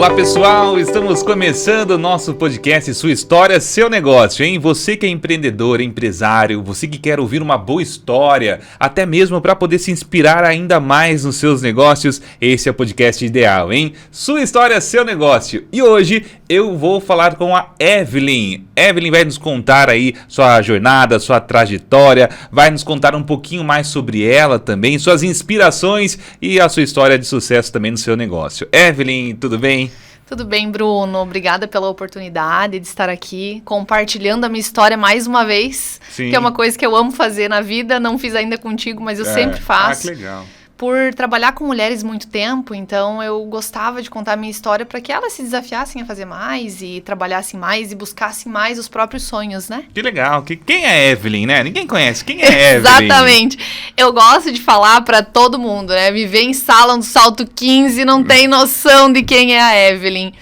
Olá pessoal, estamos começando o nosso podcast Sua História, Seu Negócio, hein? Você que é empreendedor, empresário, você que quer ouvir uma boa história, até mesmo para poder se inspirar ainda mais nos seus negócios, esse é o podcast ideal, hein? Sua História, Seu Negócio. E hoje eu vou falar com a Evelyn. Evelyn vai nos contar aí sua jornada, sua trajetória, vai nos contar um pouquinho mais sobre ela também, suas inspirações e a sua história de sucesso também no seu negócio. Evelyn, tudo bem? Tudo bem, Bruno. Obrigada pela oportunidade de estar aqui compartilhando a minha história mais uma vez. Sim. Que é uma coisa que eu amo fazer na vida. Não fiz ainda contigo, mas eu sempre faço. Ah, que legal. Por trabalhar com mulheres muito tempo, então eu gostava de contar a minha história para que elas se desafiassem a fazer mais e trabalhassem mais e buscassem mais os próprios sonhos, né? Que legal. Quem é Evelyn, né? Ninguém conhece. Quem é Evelyn? Exatamente. Eu gosto de falar para todo mundo, né? Me vê em sala no salto 15 não tem noção de quem é a Evelyn.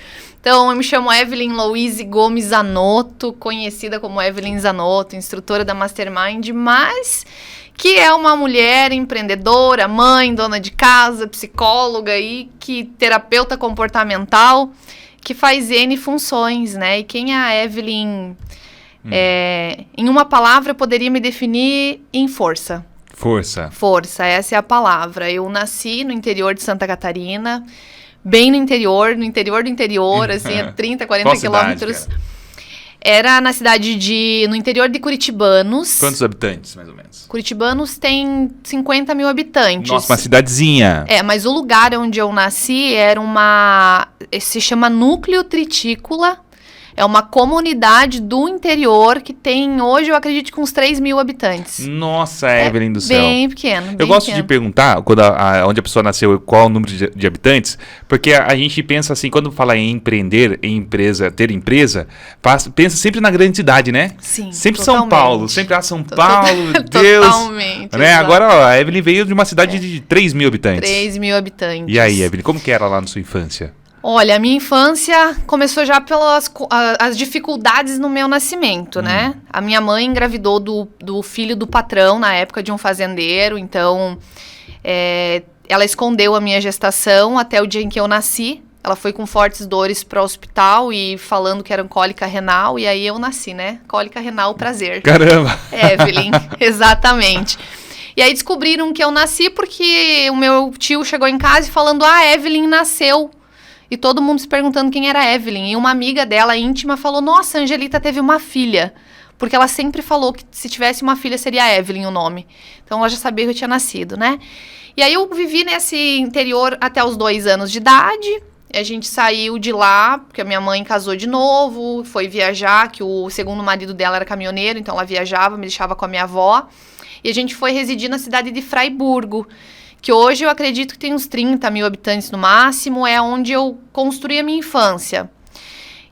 Então, eu me chamo Evelyn Louise Gomes Zanotto, conhecida como Evelyn Zanotto, instrutora da Mastermind, mas que é uma mulher empreendedora, mãe, dona de casa, psicóloga e que terapeuta comportamental, que faz N funções, né? E quem é a Evelyn, em uma palavra, eu poderia me definir em força. Força. Força, essa é a palavra. Eu nasci no interior de Santa Catarina, bem no interior do interior, assim, a 30, 40 Qual quilômetros. cidade, cara? Era no interior de Curitibanos. Quantos habitantes, mais ou menos? Curitibanos tem 50 mil habitantes. Nossa, uma cidadezinha. Mas o lugar onde eu nasci se chama Núcleo Tritícola. É uma comunidade do interior que tem, hoje, eu acredito que uns 3 mil habitantes. Nossa, Evelyn do céu. Bem pequeno. Eu gosto de perguntar, onde a pessoa nasceu, qual o número de habitantes, porque a gente pensa assim, quando fala em empreender, em empresa, ter empresa, pensa sempre na grande cidade, né? Sim, sempre totalmente. São Paulo, sempre São Paulo, Deus. Totalmente. Né? Agora, ó, a Evelyn veio de uma cidade de 3 mil habitantes. 3 mil habitantes. E aí, Evelyn, como que era lá na sua infância? Olha, a minha infância começou já pelas as dificuldades no meu nascimento, né? A minha mãe engravidou do filho do patrão, na época de um fazendeiro, então ela escondeu a minha gestação até o dia em que eu nasci. Ela foi com fortes dores para o hospital e falando que era cólica renal, e aí eu nasci, né? Cólica renal, prazer. Caramba! Evelyn, exatamente. E aí descobriram que eu nasci porque o meu tio chegou em casa e falando, Evelyn nasceu. E todo mundo se perguntando quem era a Evelyn. E uma amiga dela, íntima, falou, nossa, a Angelita teve uma filha. Porque ela sempre falou que se tivesse uma filha seria Evelyn o nome. Então ela já sabia que eu tinha nascido, né? E aí eu vivi nesse interior até os 2 anos de idade. A gente saiu de lá, porque a minha mãe casou de novo, foi viajar, que o segundo marido dela era caminhoneiro, então ela viajava, me deixava com a minha avó. E a gente foi residir na cidade de Fraiburgo, que hoje eu acredito que tem uns 30 mil habitantes no máximo, é onde eu construí a minha infância.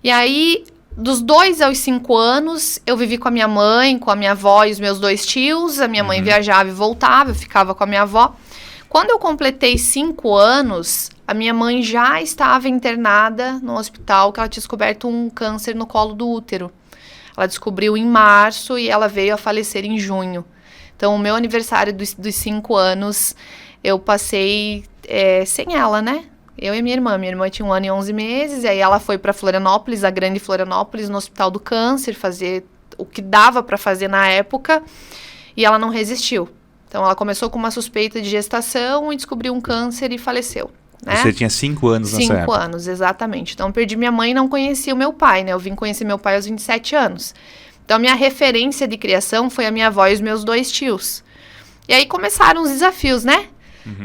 E aí, dos 2 aos 5 anos, eu vivi com a minha mãe, com a minha avó e os meus 2 tios. A minha mãe viajava e voltava, eu ficava com a minha avó. Quando eu completei 5 anos, a minha mãe já estava internada no hospital, que ela tinha descoberto um câncer no colo do útero. Ela descobriu em março e ela veio a falecer em junho. Então, o meu aniversário dos 5 anos, eu passei sem ela, né? Eu e minha irmã. Minha irmã tinha 1 ano e 11 meses, e aí ela foi para Florianópolis, a grande Florianópolis, no Hospital do Câncer, fazer o que dava para fazer na época, e ela não resistiu. Então, ela começou com uma suspeita de gestação e descobriu um câncer e faleceu. Né? Você tinha 5 anos nessa época. 5 anos, exatamente. Então, perdi minha mãe e não conhecia o meu pai, né? Eu vim conhecer meu pai aos 27 anos. Então, a minha referência de criação foi a minha avó e os meus 2 tios. E aí começaram os desafios, né?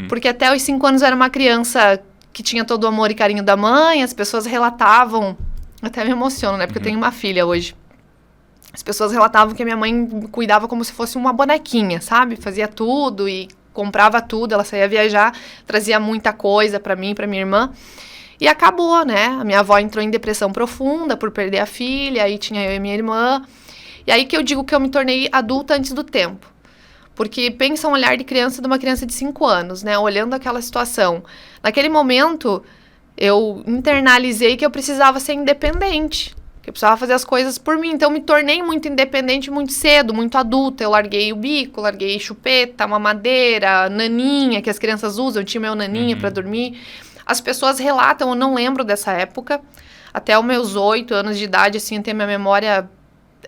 Porque até os 5 anos eu era uma criança que tinha todo o amor e carinho da mãe, as pessoas relatavam, até me emociono, né? Porque eu tenho uma filha hoje. As pessoas relatavam que a minha mãe cuidava como se fosse uma bonequinha, sabe? Fazia tudo e comprava tudo, ela saía viajar, trazia muita coisa pra mim, pra minha irmã. E acabou, né? A minha avó entrou em depressão profunda por perder a filha, aí tinha eu e minha irmã. E aí que eu digo que eu me tornei adulta antes do tempo. Porque pensa um olhar de criança de uma criança de 5 anos, né? Olhando aquela situação. Naquele momento, eu internalizei que eu precisava ser independente. Que eu precisava fazer as coisas por mim. Então, eu me tornei muito independente muito cedo, muito adulta. Eu larguei o bico, larguei chupeta, mamadeira, naninha, que as crianças usam. Eu tinha meu naninha para dormir. As pessoas relatam, eu não lembro dessa época, até os meus 8 anos de idade, assim, ter minha memória,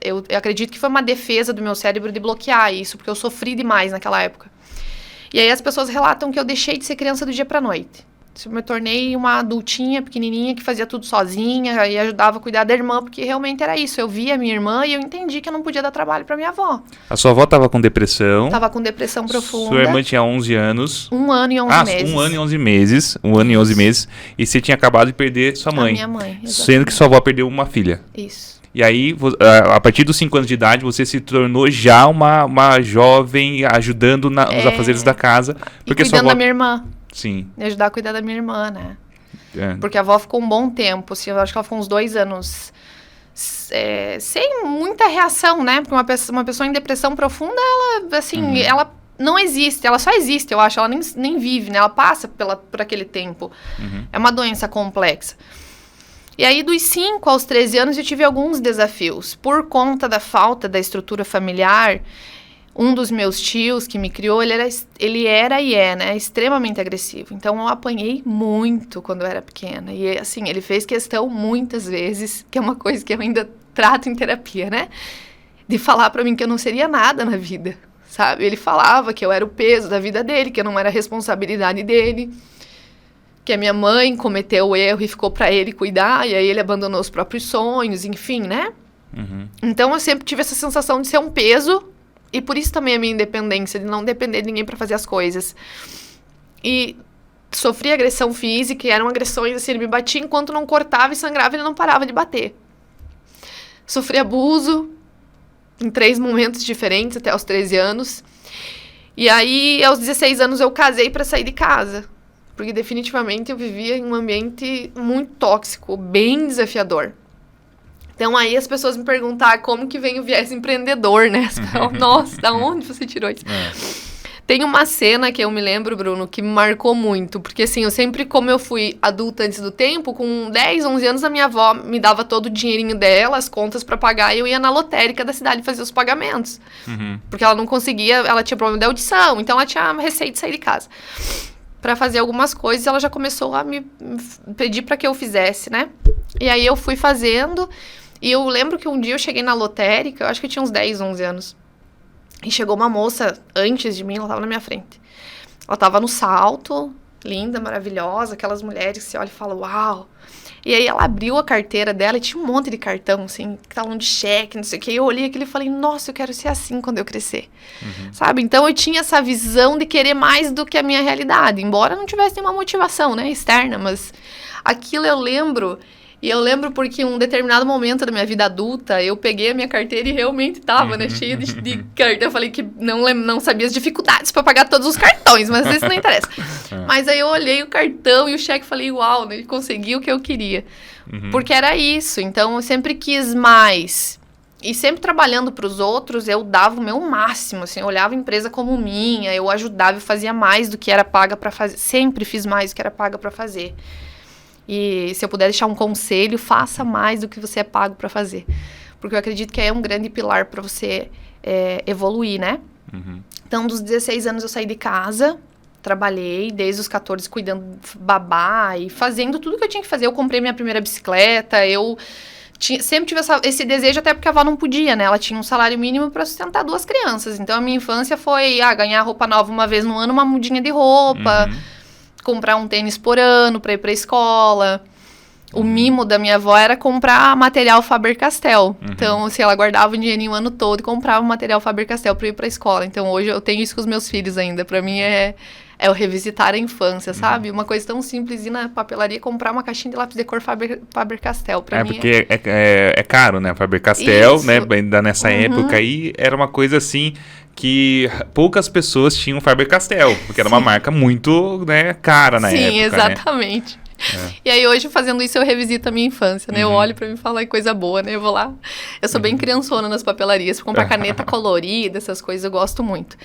eu acredito que foi uma defesa do meu cérebro de bloquear isso, porque eu sofri demais naquela época. E aí as pessoas relatam que eu deixei de ser criança do dia pra noite. Eu me tornei uma adultinha pequenininha que fazia tudo sozinha e ajudava a cuidar da irmã, porque realmente era isso. Eu via a minha irmã e eu entendi que eu não podia dar trabalho pra minha avó. A sua avó estava com depressão. Tava com depressão profunda. Sua irmã tinha 11 anos. 1 ano e 11 meses. 1 ano e 11 meses. 1 ano e 11 meses. E você tinha acabado de perder sua mãe. A minha mãe, exatamente. Sendo que sua avó perdeu uma filha. Isso. E aí, a partir dos 5 anos de idade, você se tornou já uma jovem ajudando nos afazeres da casa. Porque e cuidando sua avó... da minha irmã. Sim. Me ajudar a cuidar da minha irmã, né? É. Porque a avó ficou um bom tempo, assim, eu acho que ela ficou uns 2 anos sem muita reação, né? Porque uma pessoa em depressão profunda, ela, assim, ela não existe, ela só existe, eu acho, ela nem vive, né? Ela passa por aquele tempo. É uma doença complexa. E aí, dos 5 aos 13 anos, eu tive alguns desafios. Por conta da falta da estrutura familiar, um dos meus tios que me criou, ele era e é, né, extremamente agressivo. Então, eu apanhei muito quando eu era pequena. E, assim, ele fez questão muitas vezes, que é uma coisa que eu ainda trato em terapia, né? De falar pra mim que eu não seria nada na vida, sabe? Ele falava que eu era o peso da vida dele, que eu não era responsabilidade dele. Que a minha mãe cometeu o erro e ficou pra ele cuidar, e aí ele abandonou os próprios sonhos, enfim, né? Então, eu sempre tive essa sensação de ser um peso. E por isso também a minha independência, de não depender de ninguém para fazer as coisas. E sofri agressão física, e eram agressões assim, ele me batia enquanto não cortava e sangrava, ele não parava de bater. Sofri abuso em 3 momentos diferentes, até aos 13 anos. E aí, aos 16 anos, eu casei para sair de casa. Porque definitivamente eu vivia em um ambiente muito tóxico, bem desafiador. Então, aí as pessoas me perguntaram como que vem o viés empreendedor, né? Nossa, da onde você tirou isso? Tem uma cena que eu me lembro, Bruno, que me marcou muito. Porque, assim, eu sempre, como eu fui adulta antes do tempo, com 10, 11 anos, a minha avó me dava todo o dinheirinho dela, as contas pra pagar, e eu ia na lotérica da cidade fazer os pagamentos. Porque ela não conseguia, ela tinha problema de audição, então ela tinha receio de sair de casa pra fazer algumas coisas, e ela já começou a me pedir pra que eu fizesse, né? E aí eu fui fazendo... E eu lembro que um dia eu cheguei na lotérica, eu acho que eu tinha uns 10, 11 anos. E chegou uma moça antes de mim, ela tava na minha frente. Ela tava no salto, linda, maravilhosa, aquelas mulheres que você olha e fala, uau. E aí ela abriu a carteira dela e tinha um monte de cartão, assim, talão de cheque, não sei o quê. E eu olhei aquilo e falei, nossa, eu quero ser assim quando eu crescer. Sabe? Então eu tinha essa visão de querer mais do que a minha realidade. Embora não tivesse nenhuma motivação, né, externa, mas aquilo eu lembro... E eu lembro porque em um determinado momento da minha vida adulta, eu peguei a minha carteira e realmente tava, né, cheia de cartão. Eu falei que não sabia as dificuldades para pagar todos os cartões, mas isso não interessa. Mas aí eu olhei o cartão e o cheque e falei, uau, né, consegui o que eu queria. Porque era isso, então eu sempre quis mais. E sempre trabalhando para os outros, eu dava o meu máximo, assim, eu olhava a empresa como minha, eu ajudava, eu fazia mais do que era paga para fazer. Sempre fiz mais do que era paga para fazer. E se eu puder deixar um conselho, faça mais do que você é pago para fazer. Porque eu acredito que é um grande pilar para você evoluir, né? Então, dos 16 anos eu saí de casa, trabalhei, desde os 14 cuidando babá e fazendo tudo que eu tinha que fazer. Eu comprei minha primeira bicicleta, eu sempre tive esse desejo, até porque a avó não podia, né? Ela tinha um salário mínimo para sustentar 2 crianças. Então, a minha infância foi ganhar roupa nova uma vez no ano, uma mudinha de roupa... comprar um tênis por ano para ir para a escola. O mimo da minha avó era comprar material Faber-Castell. Então, assim, ela guardava o dinheirinho o ano todo e comprava material Faber-Castell para ir para a escola. Então, hoje eu tenho isso com os meus filhos ainda. Para mim é o revisitar a infância, sabe? Uma coisa tão simples, ir na papelaria e comprar uma caixinha de lápis de cor Faber-Castell. Pra mim porque é caro, né? Faber-Castell, né? Ainda nessa época aí, era uma coisa assim... que poucas pessoas tinham Faber-Castell, porque era uma marca muito, né, cara na época. Sim, exatamente. Né? E aí hoje, fazendo isso, eu revisito a minha infância, né? Eu olho pra mim e falo, coisa boa, né? Eu vou lá. Eu sou bem criançona nas papelarias, comprar caneta colorida, essas coisas, eu gosto muito.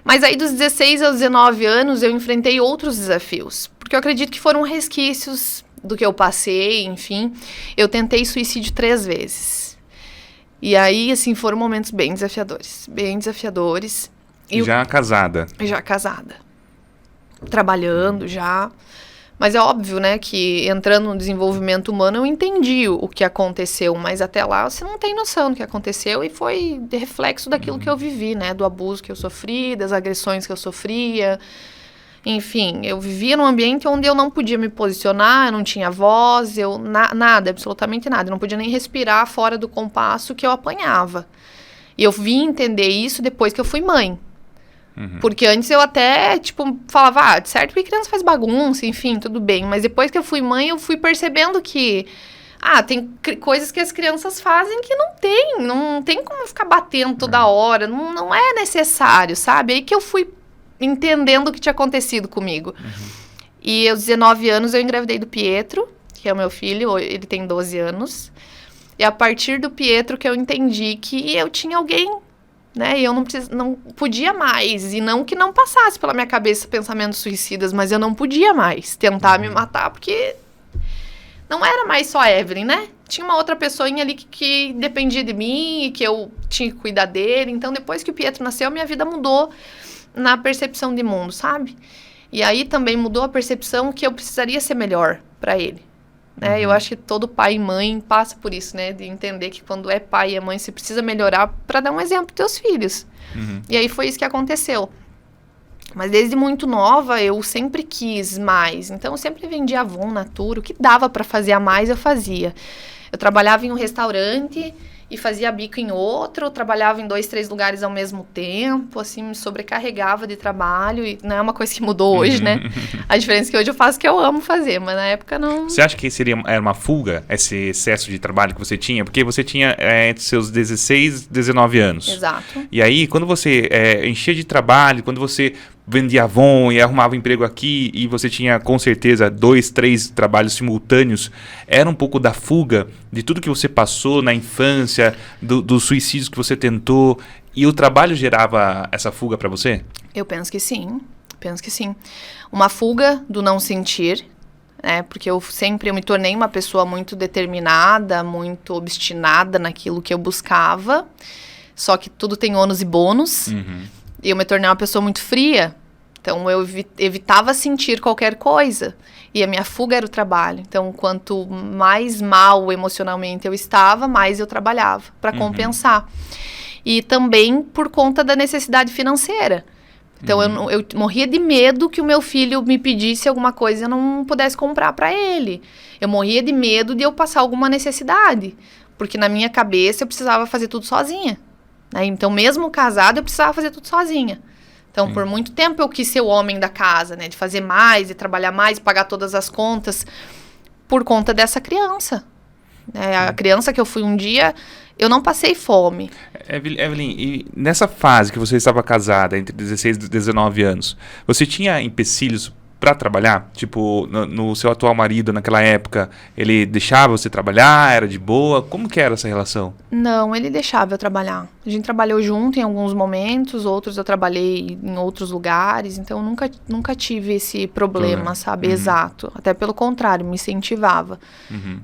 Mas aí, dos 16 aos 19 anos, eu enfrentei outros desafios. Porque eu acredito que foram resquícios do que eu passei, enfim. Eu tentei suicídio 3 vezes. E aí, assim, foram momentos bem desafiadores. Bem desafiadores. E já casada? Já casada. Trabalhando já. Mas é óbvio, né, que entrando no desenvolvimento humano eu entendi o que aconteceu, mas até lá você não tem noção do que aconteceu e foi de reflexo daquilo que eu vivi, né, do abuso que eu sofri, das agressões que eu sofria. Enfim, eu vivia num ambiente onde eu não podia me posicionar, eu não tinha voz, nada, absolutamente nada. Eu não podia nem respirar fora do compasso que eu apanhava. E eu vim entender isso depois que eu fui mãe. Porque antes eu até, tipo, falava, de certo que criança faz bagunça, enfim, tudo bem. Mas depois que eu fui mãe, eu fui percebendo que, tem coisas que as crianças fazem que não tem como ficar batendo toda hora, não é necessário, sabe? Aí que eu fui entendendo o que tinha acontecido comigo. E aos 19 anos eu engravidei do Pietro, que é o meu filho, ele tem 12 anos. E a partir do Pietro que eu entendi que eu tinha alguém, né? E eu não podia mais. E não que não passasse pela minha cabeça pensamentos suicidas, mas eu não podia mais tentar me matar, porque não era mais só a Evelyn, né? Tinha uma outra pessoinha ali que dependia de mim e que eu tinha que cuidar dele. Então, depois que o Pietro nasceu, minha vida mudou na percepção de mundo, sabe? E aí também mudou a percepção que eu precisaria ser melhor para ele, né? Eu acho que todo pai e mãe passa por isso, né? De entender que quando é pai e é mãe, você precisa melhorar para dar um exemplo para teus filhos. E aí foi isso que aconteceu. Mas desde muito nova, eu sempre quis mais. Então, eu sempre vendia Avon, Natura. O que dava para fazer a mais, eu fazia. Eu trabalhava em um restaurante e fazia bico em outro, eu trabalhava em 2, 3 lugares ao mesmo tempo, assim, me sobrecarregava de trabalho, e não é uma coisa que mudou hoje, né? A diferença é que hoje eu faço o que eu amo fazer, mas na época não... Você acha que era uma fuga, esse excesso de trabalho que você tinha? Porque você tinha entre seus 16 e 19 anos. Exato. E aí, quando você enchia de trabalho, quando você vendia Avon e arrumava emprego aqui e você tinha, com certeza, 2, 3 trabalhos simultâneos, era um pouco da fuga de tudo que você passou na infância, dos suicídios que você tentou, e o trabalho gerava essa fuga para você? Eu penso que sim, Uma fuga do não sentir, né? Porque eu me tornei uma pessoa muito determinada, muito obstinada naquilo que eu buscava, só que tudo tem ônus e bônus. E eu me tornei uma pessoa muito fria, então eu evitava sentir qualquer coisa. E a minha fuga era o trabalho. Então, quanto mais mal emocionalmente eu estava, mais eu trabalhava para compensar. E também por conta da necessidade financeira. Então, eu morria de medo que o meu filho me pedisse alguma coisa e eu não pudesse comprar para ele. Eu morria de medo de eu passar alguma necessidade, porque na minha cabeça eu precisava fazer tudo sozinha. Né? Então, mesmo casada, eu precisava fazer tudo sozinha. Então, por muito tempo eu quis ser o homem da casa, né? De fazer mais, de trabalhar mais, pagar todas as contas, por conta dessa criança. A criança que eu fui um dia, eu não passei fome. Evelyn, e nessa fase que você estava casada, entre 16 e 19 anos, você tinha empecilhos para trabalhar? Tipo, no seu atual marido, naquela época, ele deixava você trabalhar? Era de boa? Como que era essa relação? Não, ele deixava eu trabalhar. A gente trabalhou junto em alguns momentos, outros eu trabalhei em outros lugares, então nunca tive esse problema, sabe? Exato. Até pelo contrário, me incentivava.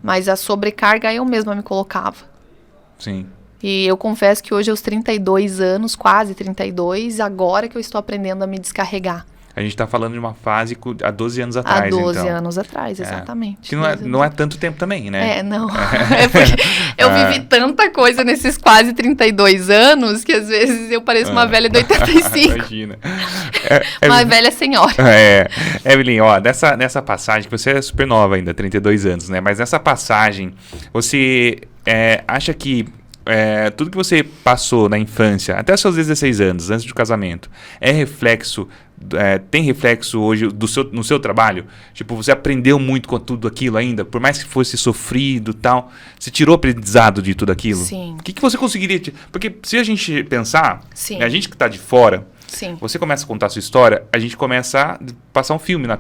Mas a sobrecarga eu mesma me colocava. Sim. E eu confesso que hoje, aos 32 anos, quase 32, agora que eu estou aprendendo a me descarregar. A gente está falando de uma fase há 12 anos atrás, então. Há 12 anos atrás, exatamente. Que não é tanto tempo também, né? Não. É porque eu vivi tanta coisa nesses quase 32 anos que às vezes eu pareço uma velha de 85. Imagina. Uma velha senhora. Evelyn, nessa passagem, que você é super nova ainda, 32 anos, né? Mas nessa passagem, você acha que tudo que você passou na infância, até seus 16 anos, antes do casamento, tem reflexo hoje no seu trabalho? Tipo, você aprendeu muito com tudo aquilo ainda? Por mais que fosse sofrido e tal, você tirou aprendizado de tudo aquilo? Sim. O que você conseguiria... Porque se a gente pensar, Sim. A gente que está de fora, Sim. Você começa a contar a sua história, a gente começa a passar um filme na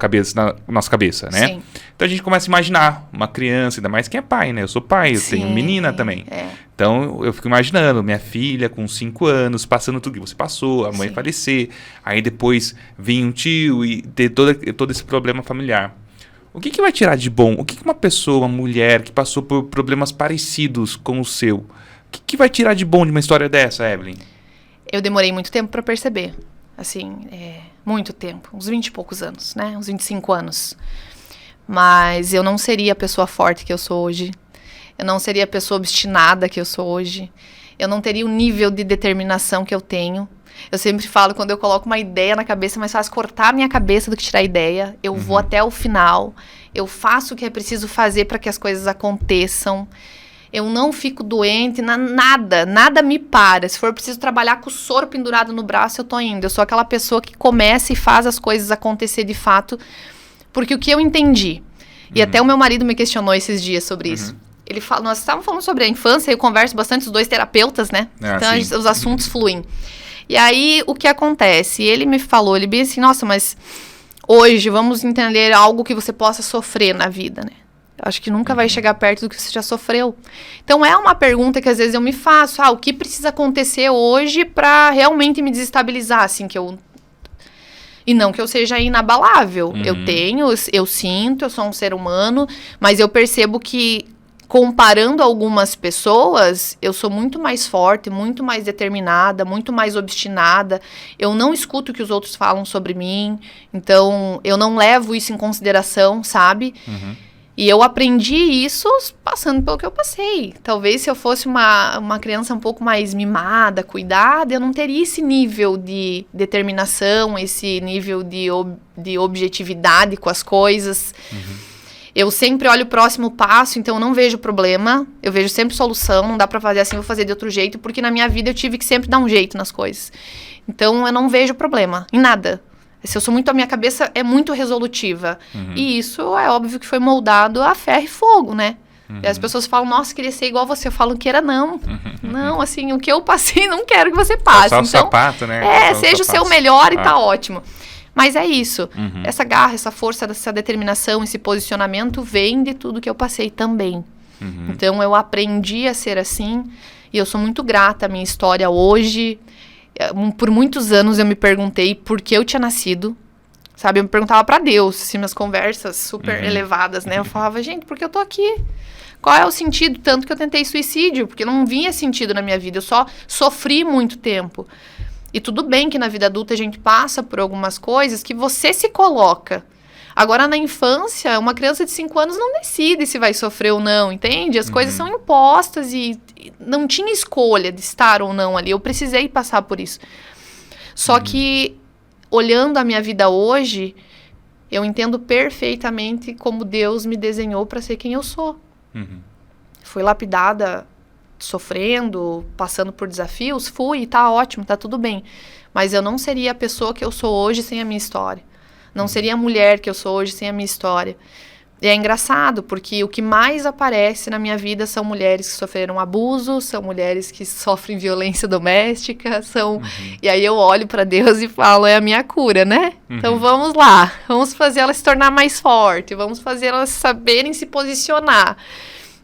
nossa cabeça, né? Sim. Então a gente começa a imaginar uma criança, ainda mais quem é pai, né? Eu sou pai, eu tenho menina também. Então eu fico imaginando minha filha com 5 anos, passando tudo que você passou, a mãe falecer, aí depois vir um tio e ter todo esse problema familiar. O que vai tirar de bom? O que uma pessoa, uma mulher que passou por problemas parecidos com o seu, o que vai tirar de bom de uma história dessa, Evelyn? Eu demorei muito tempo para perceber, assim, muito tempo, uns 20 e poucos anos, né, uns 25 anos. Mas eu não seria a pessoa forte que eu sou hoje. Eu não seria a pessoa obstinada que eu sou hoje. Eu não teria o nível de determinação que eu tenho. Eu sempre falo, quando eu coloco uma ideia na cabeça, é mais fácil cortar a minha cabeça do que tirar a ideia. Eu vou até o final. Eu faço o que é preciso fazer para que as coisas aconteçam. Eu não fico doente, nada me para. Se for preciso trabalhar com o soro pendurado no braço, eu tô indo. Eu sou aquela pessoa que começa e faz as coisas acontecer de fato. Porque o que eu entendi, e até o meu marido me questionou esses dias sobre isso. Ele fala, nós estávamos falando sobre a infância, eu converso bastante, os dois terapeutas, né? Então os assuntos fluem. E aí, o que acontece? Ele me falou, ele bem assim, nossa, mas hoje vamos entender algo que você possa sofrer na vida, né? Eu acho que nunca vai chegar perto do que você já sofreu. Então, é uma pergunta que às vezes eu me faço, o que precisa acontecer hoje para realmente me desestabilizar, assim, que eu... E não que eu seja inabalável. Eu sinto, eu sou um ser humano, mas eu percebo que comparando algumas pessoas, eu sou muito mais forte, muito mais determinada, muito mais obstinada. Eu não escuto o que os outros falam sobre mim. Então, eu não levo isso em consideração, sabe? E eu aprendi isso passando pelo que eu passei. Talvez se eu fosse uma criança um pouco mais mimada, cuidada, eu não teria esse nível de determinação, esse nível de objetividade com as coisas. Eu sempre olho o próximo passo, então eu não vejo problema. Eu vejo sempre solução, não dá pra fazer assim, vou fazer de outro jeito, porque na minha vida eu tive que sempre dar um jeito nas coisas. Então eu não vejo problema em nada. Se eu sou muito, a minha cabeça é muito resolutiva. E isso é óbvio que foi moldado a ferro e fogo, né? E as pessoas falam, nossa, queria ser igual a você. Eu falo, não queira não. Não, assim, o que eu passei, não quero que você passe. Só o então, sapato, né? Seja o seu melhor e tá ótimo. Mas é isso. Essa garra, essa força, essa determinação, esse posicionamento vem de tudo que eu passei também. Então, eu aprendi a ser assim. E eu sou muito grata à minha história hoje. Por muitos anos eu me perguntei por que eu tinha nascido. Sabe, eu me perguntava pra Deus, assim, minhas conversas super elevadas, né? Eu falava, gente, por que eu tô aqui? Qual é o sentido? Tanto que eu tentei suicídio, porque não vinha sentido na minha vida. Eu só sofri muito tempo. E tudo bem que na vida adulta a gente passa por algumas coisas que você se coloca. Agora, na infância, uma criança de 5 anos não decide se vai sofrer ou não, entende? As coisas são impostas e não tinha escolha de estar ou não ali. Eu precisei passar por isso. Só que, olhando a minha vida hoje, eu entendo perfeitamente como Deus me desenhou para ser quem eu sou. Fui lapidada sofrendo, passando por desafios, fui, e tá ótimo, tá tudo bem. Mas eu não seria a pessoa que eu sou hoje sem a minha história. Não seria a mulher que eu sou hoje sem a minha história. E é engraçado, porque o que mais aparece na minha vida são mulheres que sofreram abuso, são mulheres que sofrem violência doméstica, E aí eu olho para Deus e falo, é a minha cura, né? Então vamos lá, vamos fazer ela se tornar mais forte, vamos fazer elas saberem se posicionar.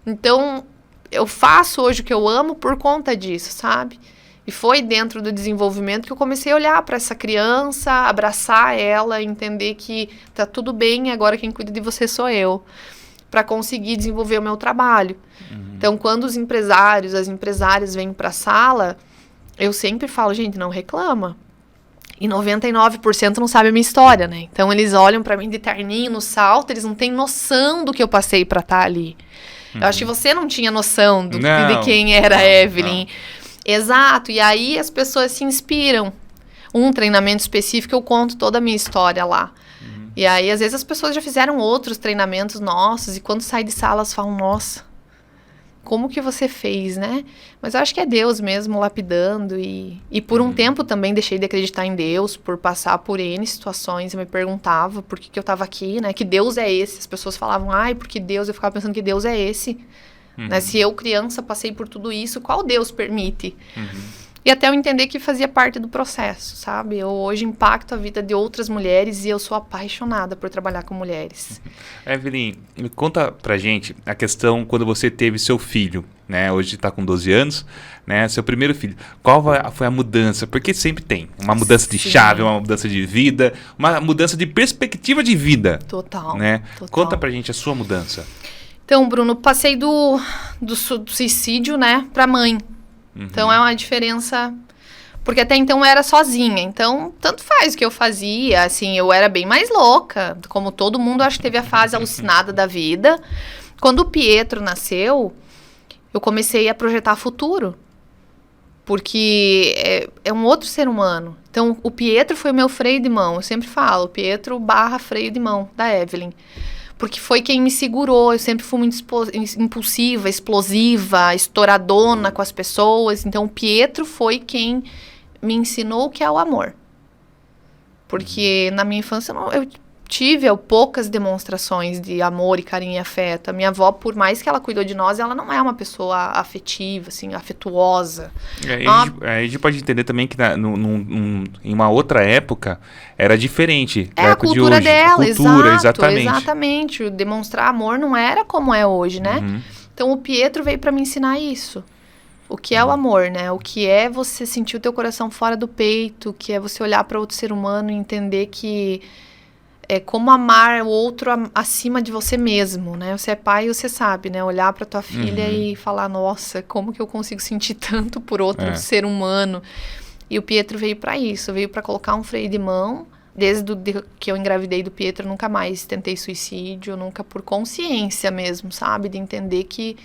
Então, eu faço hoje o que eu amo por conta disso, sabe? E foi dentro do desenvolvimento que eu comecei a olhar para essa criança, abraçar ela, entender que tá tudo bem, agora quem cuida de você sou eu, para conseguir desenvolver o meu trabalho. Então, quando os empresários, as empresárias vêm para a sala, eu sempre falo, gente, não reclama. E 99% não sabe a minha história, né? Então, eles olham para mim de terninho no salto, eles não têm noção do que eu passei para estar ali. Eu acho que você não tinha noção de quem era a Evelyn. Exato, e aí as pessoas se inspiram. Um treinamento específico, eu conto toda a minha história lá. E aí, às vezes, as pessoas já fizeram outros treinamentos nossos, e quando sai de sala, elas falam, nossa, como que você fez, né? Mas eu acho que é Deus mesmo lapidando, e por um tempo também deixei de acreditar em Deus, por passar por N situações, eu me perguntava por que eu estava aqui, né? Que Deus é esse? As pessoas falavam, ai, porque Deus, eu ficava pensando que Deus é esse. Né? Se eu, criança, passei por tudo isso, qual Deus permite? E até eu entender que fazia parte do processo, sabe? Eu hoje impacto a vida de outras mulheres e eu sou apaixonada por trabalhar com mulheres. Evelyn, me conta pra gente a questão quando você teve seu filho, né? Hoje tá com 12 anos, né? Seu primeiro filho. Qual foi a mudança? Porque sempre tem uma mudança de chave, uma mudança de vida, uma mudança de perspectiva de vida. Total. Né? Total. Conta pra gente a sua mudança. Então, Bruno, passei do suicídio, né, pra mãe. Então, é uma diferença Porque até então eu era sozinha, então tanto faz o que eu fazia, assim, eu era bem mais louca, como todo mundo, acho que teve a fase alucinada da vida. Quando o Pietro nasceu, eu comecei a projetar futuro, porque é um outro ser humano. Então, o Pietro foi o meu freio de mão, eu sempre falo, Pietro / freio de mão da Evelyn. Porque foi quem me segurou, eu sempre fui muito impulsiva, explosiva, estouradona com as pessoas. Então, o Pietro foi quem me ensinou o que é o amor. Porque na minha infância eu tive poucas demonstrações de amor e carinho e afeto. A minha avó, por mais que ela cuidou de nós, ela não é uma pessoa afetiva, assim, afetuosa. A gente pode entender também que em uma outra época era diferente. É a cultura dela, exatamente. Exatamente. Demonstrar amor não era como é hoje, né? Uhum. Então o Pietro veio para me ensinar isso. O que é o amor, né? O que é você sentir o teu coração fora do peito, o que é você olhar para outro ser humano e entender que é como amar o outro acima de você mesmo, né? Você é pai e você sabe, né? Olhar para tua filha e falar, nossa, como que eu consigo sentir tanto por outro ser humano? E o Pietro veio para isso, veio para colocar um freio de mão. Desde que eu engravidei do Pietro, eu nunca mais tentei suicídio, nunca por consciência mesmo, sabe? De entender que...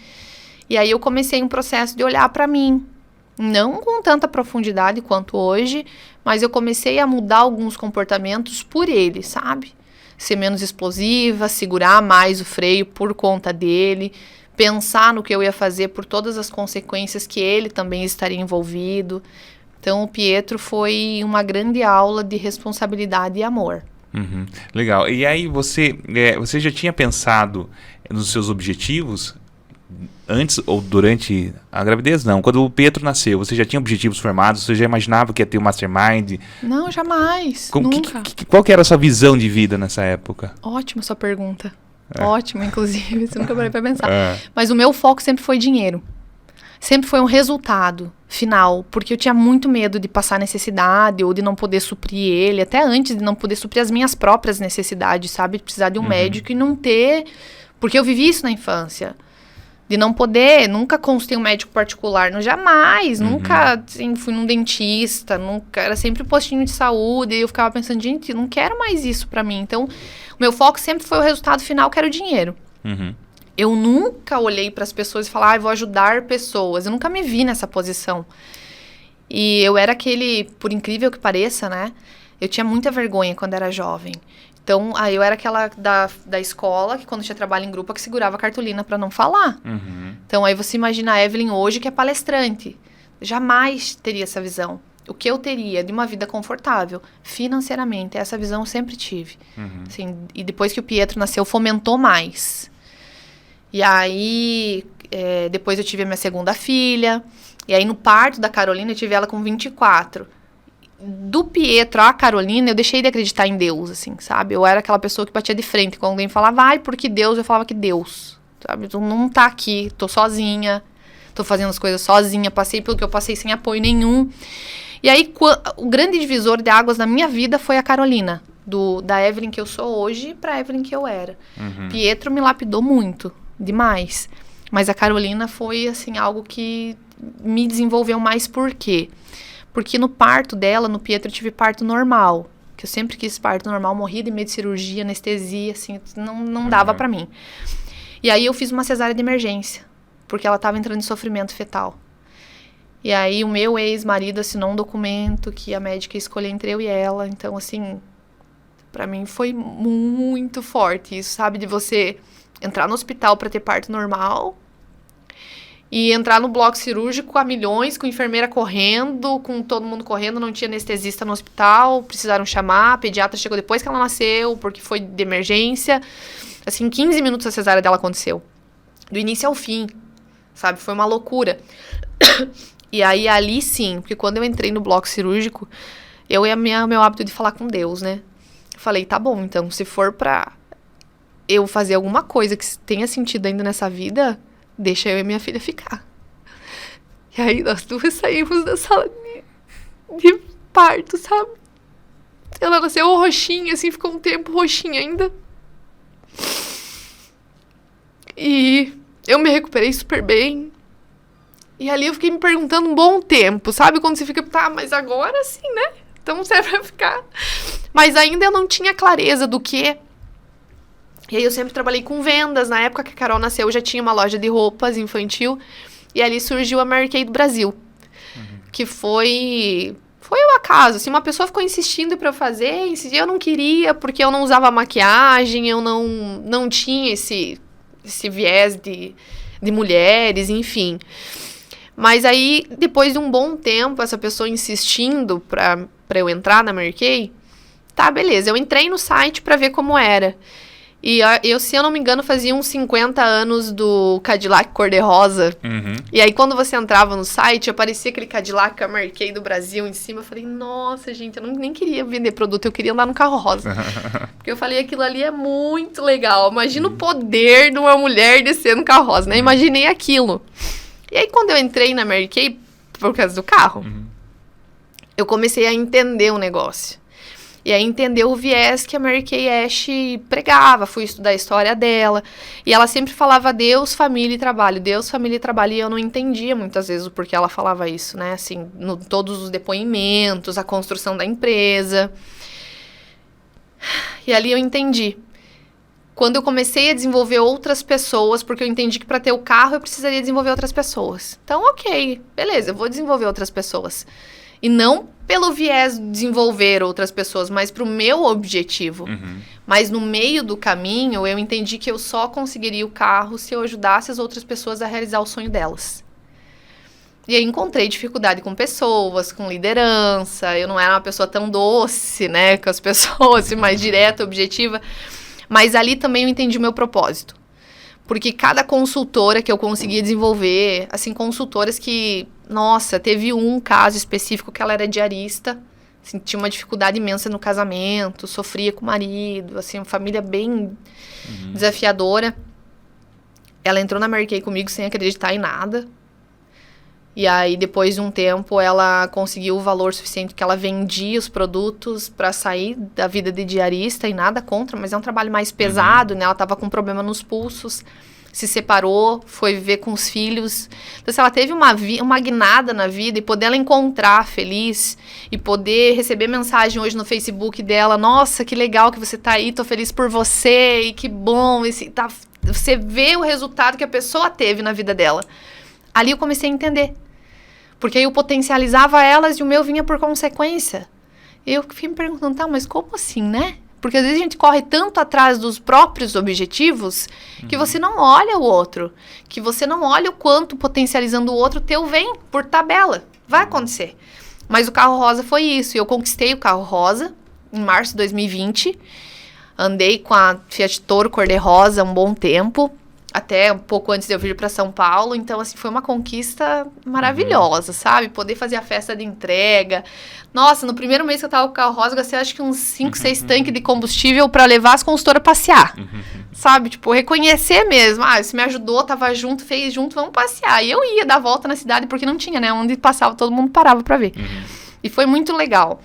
E aí eu comecei um processo de olhar para mim, não com tanta profundidade quanto hoje, mas eu comecei a mudar alguns comportamentos por ele, sabe? Ser menos explosiva, segurar mais o freio por conta dele, pensar no que eu ia fazer por todas as consequências que ele também estaria envolvido. Então o Pietro foi uma grande aula de responsabilidade e amor. Uhum. Legal. E aí você já tinha pensado nos seus objetivos antes ou durante a gravidez? Não. Quando o Pietro nasceu, você já tinha objetivos formados? Você já imaginava que ia ter o Mastermind? Não, jamais. Nunca. Qual que era a sua visão de vida nessa época? Ótima sua pergunta. Ótima, inclusive. Você nunca parei pra pensar. Mas o meu foco sempre foi dinheiro. Sempre foi um resultado final, porque eu tinha muito medo de passar necessidade ou de não poder suprir ele, até antes de não poder suprir as minhas próprias necessidades, sabe? De precisar de um médico e não ter... Porque eu vivi isso na infância. De não poder, nunca consultei um médico particular, jamais, nunca assim, fui num dentista, nunca, era sempre um postinho de saúde, e eu ficava pensando, gente, eu não quero mais isso pra mim. Então, o meu foco sempre foi o resultado final, que era o dinheiro. Eu nunca olhei para as pessoas e falei, vou ajudar pessoas. Eu nunca me vi nessa posição. E eu era por incrível que pareça, né? Eu tinha muita vergonha quando era jovem. Então, aí eu era aquela da escola, que quando tinha trabalho em grupo, que segurava a cartolina para não falar. Então, aí você imagina a Evelyn hoje, que é palestrante. Jamais teria essa visão. O que eu teria de uma vida confortável, financeiramente, essa visão eu sempre tive. Assim, e depois que o Pietro nasceu, fomentou mais. E aí, depois eu tive a minha segunda filha. E aí, no parto da Carolina, eu tive ela com 24. Do Pietro à Carolina, eu deixei de acreditar em Deus, assim, sabe? Eu era aquela pessoa que batia de frente. Quando alguém falava, vai, porque Deus, eu falava que Deus, sabe? Tu não tá aqui, tô sozinha, tô fazendo as coisas sozinha, passei pelo que eu passei sem apoio nenhum. E aí, o grande divisor de águas na minha vida foi a Carolina. Da Evelyn que eu sou hoje pra Evelyn que eu era. Pietro me lapidou muito, demais. Mas a Carolina foi, assim, algo que me desenvolveu mais. Por quê? Porque no parto dela, no Pietro, eu tive parto normal. Que eu sempre quis parto normal, morria de medo de cirurgia, anestesia, assim, não dava pra mim. E aí eu fiz uma cesárea de emergência, porque ela tava entrando em sofrimento fetal. E aí o meu ex-marido assinou um documento que a médica ia escolher entre eu e ela. Então, assim, pra mim foi muito forte isso, sabe? De você entrar no hospital pra ter parto normal e entrar no bloco cirúrgico a milhões, com enfermeira correndo, com todo mundo correndo, não tinha anestesista no hospital, precisaram chamar, a pediatra chegou depois que ela nasceu, porque foi de emergência. Assim, em 15 minutos a cesárea dela aconteceu. Do início ao fim, sabe? Foi uma loucura. E aí, ali sim, porque quando eu entrei no bloco cirúrgico, eu e meu hábito de falar com Deus, né? Eu falei, tá bom, então, se for pra eu fazer alguma coisa que tenha sentido ainda nessa vida, deixa eu e minha filha ficar. E aí, nós duas saímos da sala de parto, sabe? Ela nasceu roxinha, assim, ficou um tempo roxinha ainda. E eu me recuperei super bem. E ali eu fiquei me perguntando um bom tempo, sabe? Quando você fica, tá, mas agora sim, né? Então serve pra ficar. Mas ainda eu não tinha clareza do que. E aí eu sempre trabalhei com vendas. Na época que a Carol nasceu, eu já tinha uma loja de roupas infantil. E ali surgiu a Mary Kay do Brasil. Que foi um acaso, assim, uma pessoa ficou insistindo pra eu fazer, eu não queria, porque eu não usava maquiagem, eu não tinha esse viés de mulheres, enfim. Mas aí, depois de um bom tempo, essa pessoa insistindo pra eu entrar na Mary Kay, tá, beleza, eu entrei no site pra ver como era. E se eu não me engano, fazia uns 50 anos do Cadillac cor-de-rosa. E aí, quando você entrava no site, aparecia aquele Cadillac com a Mary Kay do Brasil em cima. Eu falei, nossa, gente, eu nem queria vender produto, eu queria andar no carro rosa. Porque eu falei, aquilo ali é muito legal. Imagina o poder de uma mulher descer no carro rosa, né? Imaginei aquilo. E aí, quando eu entrei na Mary Kay, por causa do carro, eu comecei a entender o negócio. E aí entender o viés que a Mary Kay Ash pregava, fui estudar a história dela. E ela sempre falava Deus, família e trabalho. Deus, família e trabalho. E eu não entendia muitas vezes o porquê ela falava isso, né? Assim, todos os depoimentos, a construção da empresa. E ali eu entendi. Quando eu comecei a desenvolver outras pessoas, porque eu entendi que para ter o carro eu precisaria desenvolver outras pessoas. Então, ok, beleza, eu vou desenvolver outras pessoas. E não pelo viés de desenvolver outras pessoas, mas para o meu objetivo. Mas no meio do caminho, eu entendi que eu só conseguiria o carro se eu ajudasse as outras pessoas a realizar o sonho delas. E aí encontrei dificuldade com pessoas, com liderança. Eu não era uma pessoa tão doce, né, com as pessoas, mais direta, objetiva. Mas ali também eu entendi o meu propósito. Porque cada consultora que eu conseguia desenvolver, assim, consultoras que, nossa, teve um caso específico que ela era diarista, assim, tinha uma dificuldade imensa no casamento, sofria com o marido, assim, uma família bem desafiadora. Ela entrou na Mary Kay comigo sem acreditar em nada. E aí, depois de um tempo, ela conseguiu o valor suficiente que ela vendia os produtos para sair da vida de diarista, e nada contra, mas é um trabalho mais pesado, né? Ela estava com problema nos pulsos, se separou, foi viver com os filhos. Então, se ela teve uma guinada na vida, e poder ela encontrar feliz, e poder receber mensagem hoje no Facebook dela, nossa, que legal que você tá aí, tô feliz por você, e que bom, você vê o resultado que a pessoa teve na vida dela. Ali eu comecei a entender. Porque aí eu potencializava elas e o meu vinha por consequência. E eu fiquei me perguntando, tá, mas como assim, né? Porque às vezes a gente corre tanto atrás dos próprios objetivos que você não olha o outro. Que você não olha o quanto potencializando o outro teu vem por tabela. Vai acontecer. Mas o carro rosa foi isso. E eu conquistei o carro rosa em março de 2020. Andei com a Fiat Toro cor-de-rosa um bom tempo. Até um pouco antes de eu vir para São Paulo. Então, assim, foi uma conquista maravilhosa, sabe? Poder fazer a festa de entrega. Nossa, no primeiro mês que eu tava com o carro rosa, eu gastei acho que uns 5, 6 tanques de combustível para levar as consultoras a passear. Sabe? Tipo, reconhecer mesmo. Ah, isso me ajudou, tava junto, fez junto, vamos passear. E eu ia dar volta na cidade, porque não tinha, né? Onde passava, todo mundo parava para ver. E foi muito legal.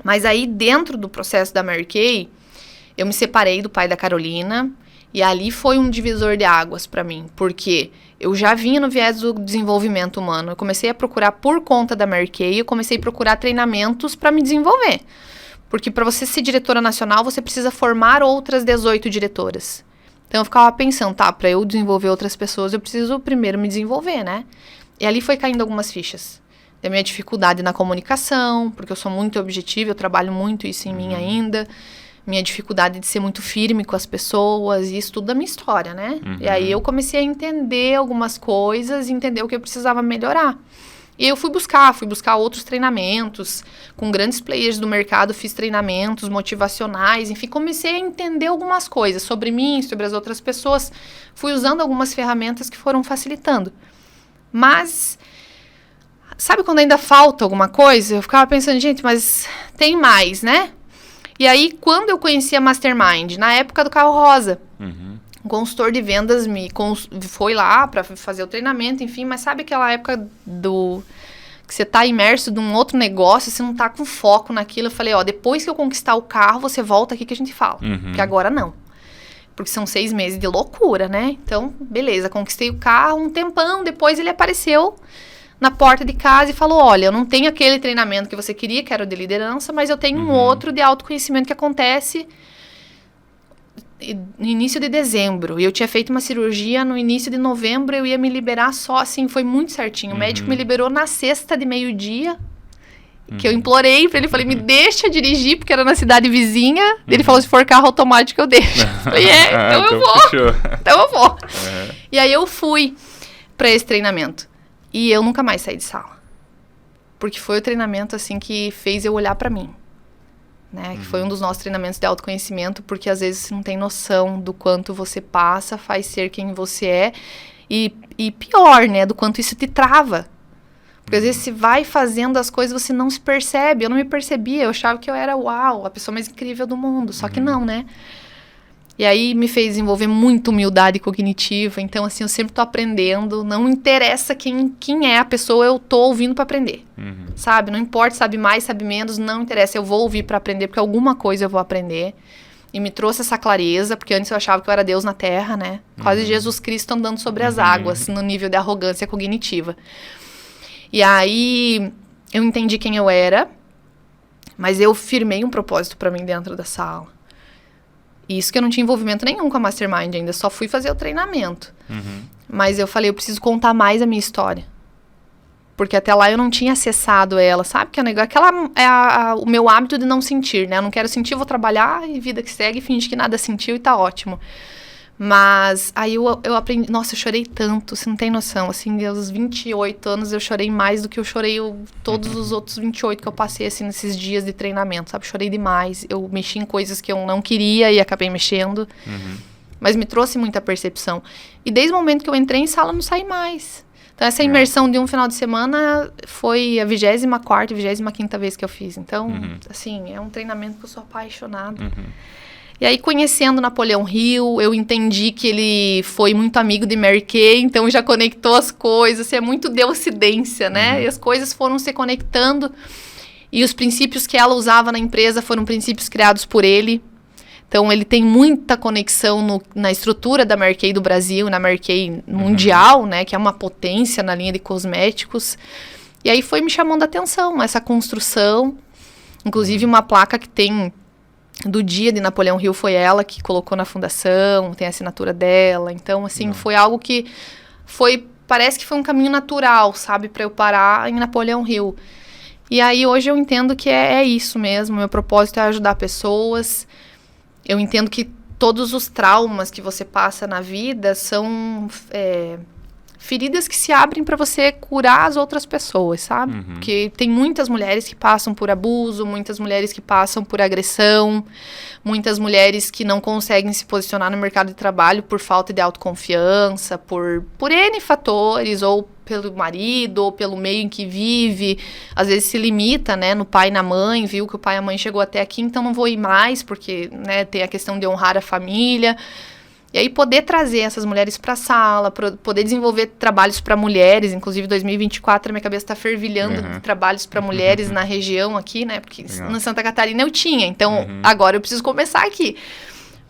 Mas aí, dentro do processo da Mary Kay, eu me separei do pai da Carolina. E ali foi um divisor de águas para mim, porque eu já vinha no viés do desenvolvimento humano. Eu comecei a procurar por conta da Mary Kay, eu comecei a procurar treinamentos para me desenvolver. Porque para você ser diretora nacional, você precisa formar outras 18 diretoras. Então eu ficava pensando, tá, para eu desenvolver outras pessoas, eu preciso primeiro me desenvolver, né? E ali foi caindo algumas fichas. Da minha dificuldade na comunicação, porque eu sou muito objetiva, eu trabalho muito isso em mim ainda. Minha dificuldade de ser muito firme com as pessoas, e isso tudo da minha história, né? E aí eu comecei a entender algumas coisas, entender o que eu precisava melhorar. E eu fui buscar outros treinamentos, com grandes players do mercado, fiz treinamentos motivacionais, enfim, comecei a entender algumas coisas sobre mim, sobre as outras pessoas, fui usando algumas ferramentas que foram facilitando. Mas, sabe quando ainda falta alguma coisa? Eu ficava pensando, gente, mas tem mais, né? E aí, quando eu conheci a Mastermind, na época do carro rosa, um consultor de vendas foi lá para fazer o treinamento, enfim, mas sabe aquela época que você tá imerso num outro negócio, você não tá com foco naquilo? Eu falei, ó, depois que eu conquistar o carro, você volta aqui que a gente fala, porque agora não. Porque são 6 meses de loucura, né? Então, beleza, conquistei o carro, um tempão, depois ele apareceu na porta de casa e falou, olha, eu não tenho aquele treinamento que você queria, que era o de liderança, mas eu tenho um outro de autoconhecimento que acontece no início de dezembro. E eu tinha feito uma cirurgia no início de novembro, eu ia me liberar só, assim, foi muito certinho. O médico me liberou na sexta de meio-dia, que eu implorei pra ele, falei, me deixa dirigir, porque era na cidade vizinha. Ele falou, se for carro automático, eu deixo. Falei, então eu vou. Então eu vou. E aí eu fui pra esse treinamento. E eu nunca mais saí de sala. Porque foi o treinamento, assim, que fez eu olhar pra mim. Né? Que foi um dos nossos treinamentos de autoconhecimento, porque às vezes você não tem noção do quanto você passa, faz ser quem você é. E pior, né? Do quanto isso te trava. Porque às vezes você vai fazendo as coisas, você não se percebe. Eu não me percebia, eu achava que eu era, uau, a pessoa mais incrível do mundo. Só que não, né? E aí me fez desenvolver muita humildade cognitiva. Então, assim, eu sempre tô aprendendo. Não interessa quem é a pessoa, eu tô ouvindo pra aprender. Sabe? Não importa, sabe mais, sabe menos, não interessa. Eu vou ouvir pra aprender, porque alguma coisa eu vou aprender. E me trouxe essa clareza, porque antes eu achava que eu era Deus na Terra, né? Quase Jesus Cristo andando sobre as águas, no nível de arrogância cognitiva. E aí, eu entendi quem eu era, mas eu firmei um propósito pra mim dentro da sala. Isso que eu não tinha envolvimento nenhum com a Mastermind ainda, só fui fazer o treinamento. Mas eu falei, eu preciso contar mais a minha história. Porque até lá eu não tinha acessado ela, sabe? Que aquela é o meu hábito de não sentir, né? Eu não quero sentir, vou trabalhar e vida que segue, finge que nada sentiu e tá ótimo. Mas aí eu aprendi... Nossa, eu chorei tanto, você não tem noção. Assim, aos 28 anos eu chorei mais do que eu chorei todos os outros 28 que eu passei, assim, nesses dias de treinamento, sabe? Chorei demais. Eu mexi em coisas que eu não queria e acabei mexendo. Mas me trouxe muita percepção. E desde o momento que eu entrei em sala, eu não saí mais. Então, essa imersão de um final de semana foi a 24ª, 25ª vez que eu fiz. Então, assim, é um treinamento que eu sou apaixonada. E aí, conhecendo Napoleão Hill, eu entendi que ele foi muito amigo de Mary Kay, então já conectou as coisas, é muito deucidência, né? E as coisas foram se conectando, e os princípios que ela usava na empresa foram princípios criados por ele. Então, ele tem muita conexão na estrutura da Mary Kay do Brasil, na Mary Kay mundial, né? Que é uma potência na linha de cosméticos. E aí, foi me chamando a atenção, essa construção. Inclusive, uma placa que tem... do dia de Napoleão Hill foi ela que colocou na fundação, tem a assinatura dela. Então, assim, foi algo que parece que foi um caminho natural, sabe? Pra eu parar em Napoleão Hill. E aí, hoje eu entendo que é isso mesmo. Meu propósito é ajudar pessoas. Eu entendo que todos os traumas que você passa na vida são feridas que se abrem para você curar as outras pessoas, sabe? Porque tem muitas mulheres que passam por abuso, muitas mulheres que passam por agressão, muitas mulheres que não conseguem se posicionar no mercado de trabalho por falta de autoconfiança, por N fatores, ou pelo marido, ou pelo meio em que vive. Às vezes se limita, né, no pai e na mãe, viu que o pai e a mãe chegou até aqui, então não vou ir mais, porque, né, tem a questão de honrar a família. E aí poder trazer essas mulheres para a sala, poder desenvolver trabalhos para mulheres, inclusive 2024 a minha cabeça está fervilhando de trabalhos para mulheres na região aqui, né? Porque na Santa Catarina eu tinha, então agora eu preciso começar aqui.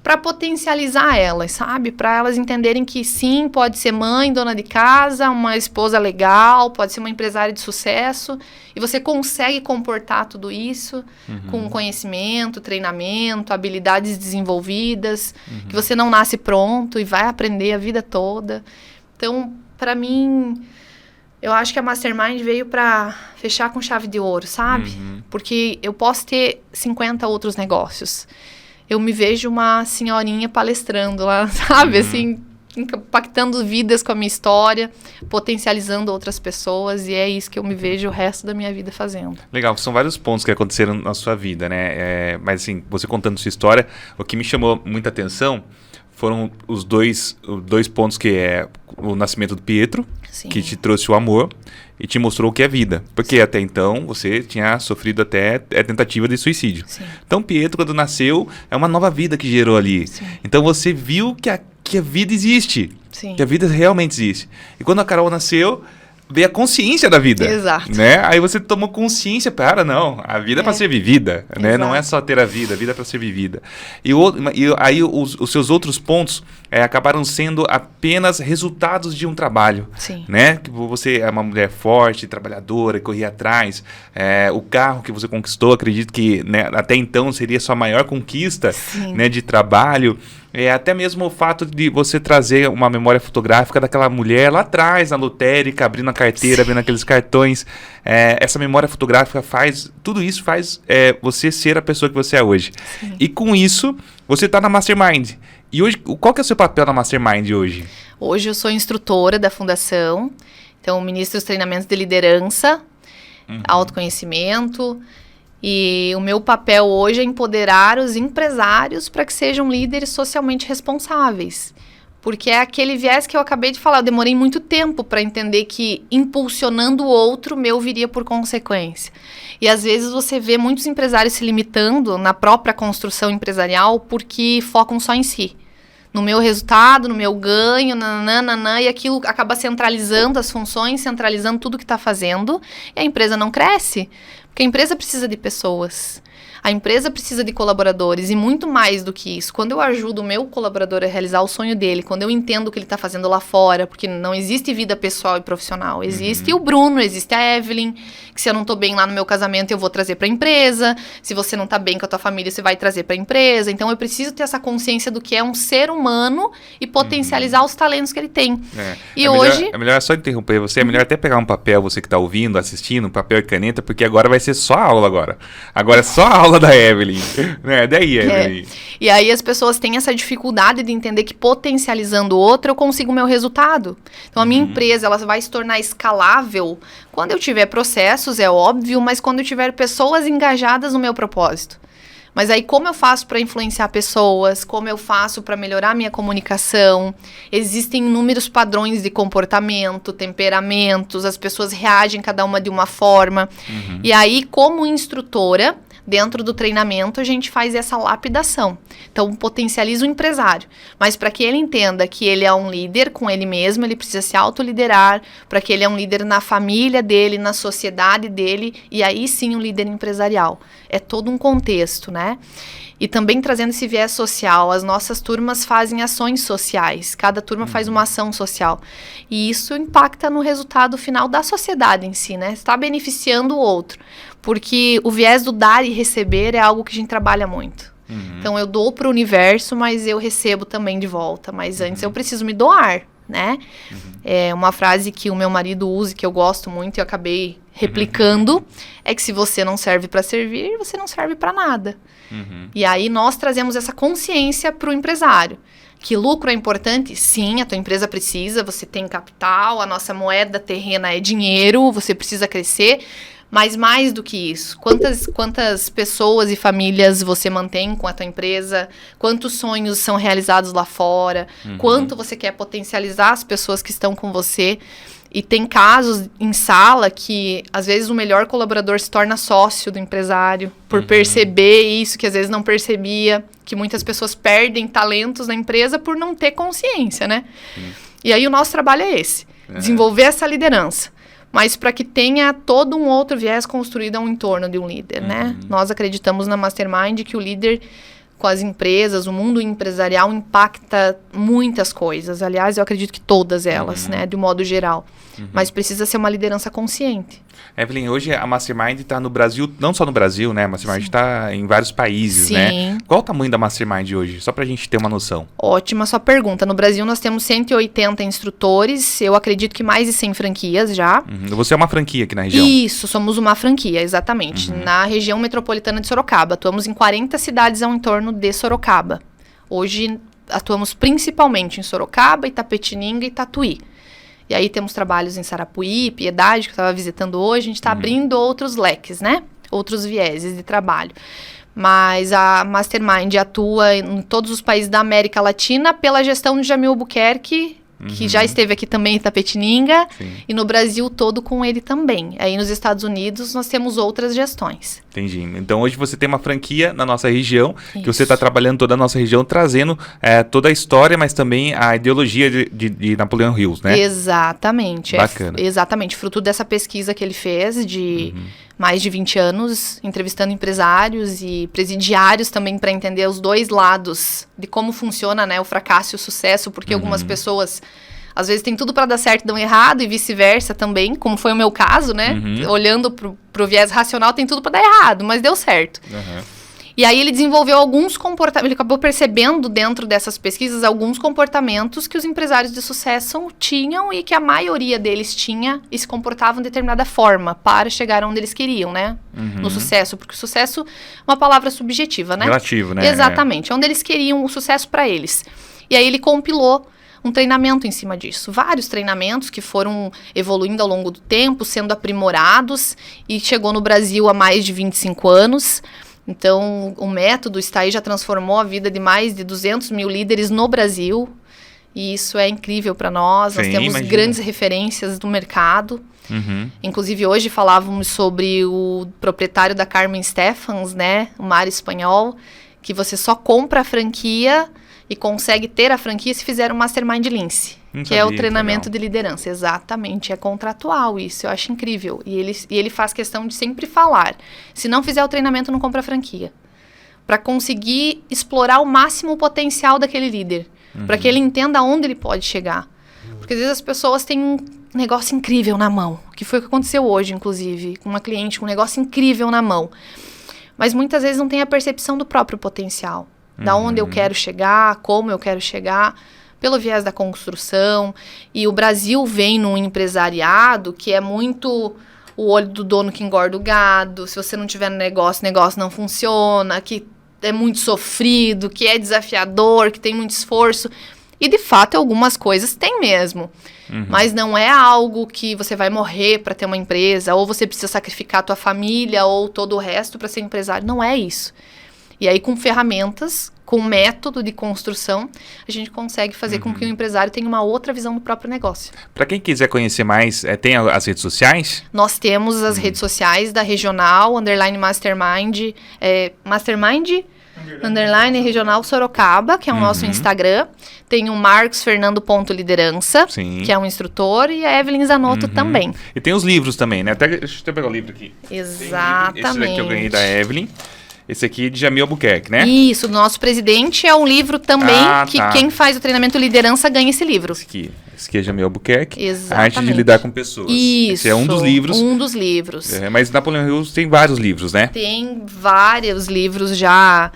Para potencializar elas, sabe? Para elas entenderem que sim, pode ser mãe, dona de casa, uma esposa legal, pode ser uma empresária de sucesso, e você consegue comportar tudo isso com conhecimento, treinamento, habilidades desenvolvidas, que você não nasce pronto e vai aprender a vida toda. Então, para mim, eu acho que a Mastermind veio para fechar com chave de ouro, sabe? Porque eu posso ter 50 outros negócios. Eu me vejo uma senhorinha palestrando lá, sabe? Assim, impactando vidas com a minha história, potencializando outras pessoas, e é isso que eu me vejo o resto da minha vida fazendo. Legal, são vários pontos que aconteceram na sua vida, né? Mas assim, você contando sua história, o que me chamou muita atenção foram os dois pontos, que é o nascimento do Pietro, Sim. que te trouxe o amor e te mostrou o que é vida. Porque até então você tinha sofrido até a tentativa de suicídio. Sim. Então Pietro, quando nasceu, é uma nova vida que gerou ali. Sim. Então você viu que a vida existe. Sim. Que a vida realmente existe. E quando a Carol nasceu, veio a consciência da vida. Exato. Né? Aí você tomou consciência, não, a vida é para ser vivida, né? Não é só ter a vida é para ser vivida. E aí os seus outros pontos acabaram sendo apenas resultados de um trabalho. Sim. Né? Que você é uma mulher forte, trabalhadora, corria atrás, o carro que você conquistou, acredito que, né, até então seria a sua maior conquista, né, de trabalho. Até mesmo o fato de você trazer uma memória fotográfica daquela mulher lá atrás, na lotérica, abrindo a carteira, vendo aqueles cartões. Essa memória fotográfica tudo isso faz você ser a pessoa que você é hoje. Sim. E com isso, você está na Mastermind. E hoje, qual que é o seu papel na Mastermind hoje? Hoje eu sou instrutora da fundação, então ministro os treinamentos de liderança, autoconhecimento. E o meu papel hoje é empoderar os empresários para que sejam líderes socialmente responsáveis. Porque é aquele viés que eu acabei de falar. Eu demorei muito tempo para entender que impulsionando o outro, meu viria por consequência. E às vezes você vê muitos empresários se limitando na própria construção empresarial porque focam só em si. No meu resultado, no meu ganho, nananana, e aquilo acaba centralizando as funções, centralizando tudo que está fazendo, e a empresa não cresce. Porque a empresa precisa de pessoas, a empresa precisa de colaboradores e muito mais do que isso. Quando eu ajudo o meu colaborador a realizar o sonho dele, quando eu entendo o que ele está fazendo lá fora, porque não existe vida pessoal e profissional, existe o Bruno, existe a Evelyn, que se eu não estou bem lá no meu casamento, eu vou trazer para a empresa, se você não está bem com a tua família, você vai trazer para a empresa. Então eu preciso ter essa consciência do que é um ser humano e potencializar os talentos que ele tem. E hoje... É melhor só interromper você, é melhor até pegar um papel, você que está ouvindo, assistindo, um papel e caneta, porque agora vai ser só a aula agora. Agora é só a aula da Evelyn. Né? Daí, Evelyn. E aí as pessoas têm essa dificuldade de entender que potencializando o outro eu consigo o meu resultado. Então a minha empresa ela vai se tornar escalável quando eu tiver processos, é óbvio, mas quando eu tiver pessoas engajadas no meu propósito. Mas aí como eu faço para influenciar pessoas, como eu faço para melhorar a minha comunicação, existem inúmeros padrões de comportamento, temperamentos, as pessoas reagem cada uma de uma forma. E aí como instrutora, dentro do treinamento, a gente faz essa lapidação. Então, potencializa o empresário. Mas para que ele entenda que ele é um líder com ele mesmo, ele precisa se autoliderar, para que ele é um líder na família dele, na sociedade dele, e aí sim um líder empresarial. É todo um contexto, né? E também trazendo esse viés social, as nossas turmas fazem ações sociais, cada turma faz uma ação social. E isso impacta no resultado final da sociedade em si, né? Está beneficiando o outro. Porque o viés do dar e receber é algo que a gente trabalha muito. Então eu dou para o universo, mas eu recebo também de volta. Mas antes eu preciso me doar, né? É uma frase que o meu marido usa, que eu gosto muito e eu acabei replicando, é que se você não serve para servir, você não serve para nada. E aí nós trazemos essa consciência para o empresário. Que lucro é importante? Sim, a tua empresa precisa, você tem capital, a nossa moeda terrena é dinheiro, você precisa crescer. Mas mais do que isso, quantas pessoas e famílias você mantém com a tua empresa, quantos sonhos são realizados lá fora, quanto você quer potencializar as pessoas que estão com você. E tem casos em sala que, às vezes, o melhor colaborador se torna sócio do empresário, por perceber isso que às vezes não percebia, que muitas pessoas perdem talentos na empresa por não ter consciência, né? E aí o nosso trabalho é esse, desenvolver essa liderança. Mas para que tenha todo um outro viés construído ao entorno de um líder, né? Nós acreditamos na Mastermind que o líder com as empresas, o mundo empresarial impacta muitas coisas. Aliás, eu acredito que todas elas, né? De um modo geral. Mas precisa ser uma liderança consciente. Evelyn, hoje a Mastermind está no Brasil, não só no Brasil, né? A Mastermind está em vários países, né? Qual o tamanho da Mastermind hoje? Só para a gente ter uma noção. Ótima sua pergunta. No Brasil nós temos 180 instrutores, eu acredito que mais de 100 franquias já. Você é uma franquia aqui na região? Isso, somos uma franquia, exatamente. Na região metropolitana de Sorocaba. Atuamos em 40 cidades ao entorno de Sorocaba. Hoje atuamos principalmente em Sorocaba, Itapetininga e Tatuí. E aí temos trabalhos em Sarapuí, Piedade, que eu estava visitando hoje. A gente está abrindo outros leques, né? Outros vieses de trabalho. Mas a Mastermind atua em todos os países da América Latina pela gestão de Jamil Albuquerque que já esteve aqui também em Itapetininga, Sim. e no Brasil todo com ele também. Aí nos Estados Unidos nós temos outras gestões. Entendi. Então hoje você tem uma franquia na nossa região, que Isso. você está trabalhando toda a nossa região, trazendo toda a história, mas também a ideologia de Napoleão Hills, né? Exatamente. Bacana. Exatamente. Fruto dessa pesquisa que ele fez de mais de 20 anos, entrevistando empresários e presidiários também para entender os dois lados de como funciona, né, o fracasso e o sucesso, porque algumas pessoas às vezes tem tudo para dar certo e dão errado e vice-versa também, como foi o meu caso, né? Olhando pro viés racional, tem tudo para dar errado, mas deu certo. E aí ele desenvolveu alguns comportamentos, ele acabou percebendo dentro dessas pesquisas alguns comportamentos que os empresários de sucesso tinham e que a maioria deles tinha e se comportavam de determinada forma para chegar onde eles queriam, né? No sucesso, porque o sucesso é uma palavra subjetiva, né? Relativo, né? Exatamente, onde eles queriam o sucesso para eles. E aí ele compilou um treinamento em cima disso. Vários treinamentos que foram evoluindo ao longo do tempo, sendo aprimorados e chegou no Brasil há mais de 25 anos. Então, o método está aí, já transformou a vida de mais de 200 mil líderes no Brasil. E isso é incrível para nós. Sim, nós temos imagina. grandes referências do mercado. Inclusive, hoje falávamos sobre o proprietário da Carmen Stephens, né? O Mar Espanhol, que você só compra a franquia e consegue ter a franquia se fizer um Mastermind Lince, que é o treinamento de liderança. Exatamente, é contratual isso, eu acho incrível. E ele faz questão de sempre falar, se não fizer o treinamento, não compra a franquia. Para conseguir explorar ao máximo o potencial daquele líder, para que ele entenda aonde ele pode chegar. Porque às vezes as pessoas têm um negócio incrível na mão, que foi o que aconteceu hoje, inclusive, com uma cliente com um negócio incrível na mão. Mas muitas vezes não tem a percepção do próprio potencial. Da onde eu quero chegar, como eu quero chegar, pelo viés da construção. E o Brasil vem num empresariado que é muito o olho do dono que engorda o gado. Se você não tiver no negócio, o negócio não funciona, que é muito sofrido, que é desafiador, que tem muito esforço. E, de fato, algumas coisas tem mesmo. Mas não é algo que você vai morrer para ter uma empresa, ou você precisa sacrificar a tua família, ou todo o resto para ser empresário. Não é isso. E aí, com ferramentas, com método de construção, a gente consegue fazer com que o empresário tenha uma outra visão do próprio negócio. Para quem quiser conhecer mais, tem as redes sociais? Nós temos as redes sociais da Regional, _Mastermind, _Mastermind, Regional Sorocaba, que é o nosso Instagram. Tem o Marcos Fernando.liderança, que é um instrutor, e a Evelyn Zanotto também. E tem os livros também, né? Deixa eu pegar o livro aqui. Exatamente. Esse daqui eu ganhei da Evelyn. Esse aqui é de Jamil Albuquerque, né? Isso, nosso presidente é um livro também que quem faz o treinamento liderança ganha esse livro. Esse aqui é Jamil Albuquerque. Exatamente. A arte de lidar com pessoas. Isso. Esse é um dos livros. Um dos livros. Mas Napoleão Hills tem vários livros, né? Tem vários livros já